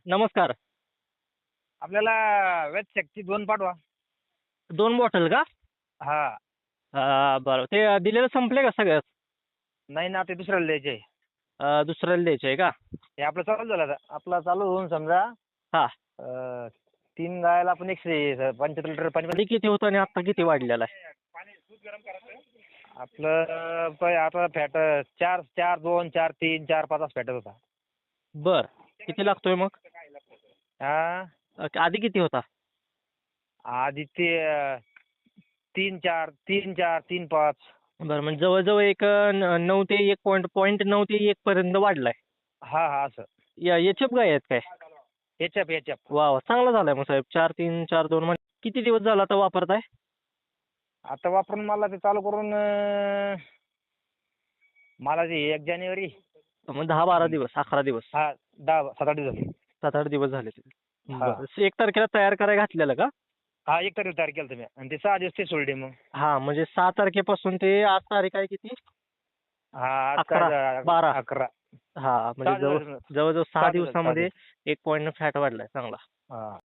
नमस्कार. आपल्याला वेज शक्ती 2 पाठवा. 2 बॉटल का? हां. बरं. ते दिलेलं संपले का सगळंच? नाही ना, ते दुसऱ्याला द्यायचे. दुसऱ्याला द्यायचे आहे का? हे आपलं चालू झालं आता. आपला चालू होऊन समजा हां. 3 गायला आपण 175 लिटर पाणी. आधी किती होतं आणि आता किती वाढलेला आहे? आपलं आता फॅट 4, 2, 4, 3, 4, 5 असं फॅटच होता. बरं. किती लागतोय मग? हां. आधी किती होता? आधी ते 3, 4, 3, 4, 3, 5. बरं, म्हणजे जवळ-जवळ एक 9 ते 1 पॉइंट 9 ते 1 पर्यंत वाढलाय. हां, हां. असं. एच-एफ गाय आहेत काय? एच-एफ. वाह! वाह! चांगला झालाय मग साहेब. 4-3, 4-2 म्हणजे किती दिवस झाला आता वापरताय? आता वापरून मला ते चालू करून मला ते 1 जानेवारी. मग 10-12 दिवस, 11 दिवस. हां, 7-8 दिवस झाले. 7-8 दिवस झाले. हां. बरं. 1 तारखेला तयार करायला घातलेलं का? हां, 1 तारीख तयार केलं तुम्ही आणि ते 6 दिवस ते सोडले मग. हां, म्हणजे 6 तारखेपासून ते आज तारीख आहे किती? हां, आज 11, काय 12. 11. हां, म्हणजे 6 दिवस. जवळ-जवळ 6 6 दिवस. दिवसामध्ये 1 पॉइंट फॅट वाढलाय चांगला. हां.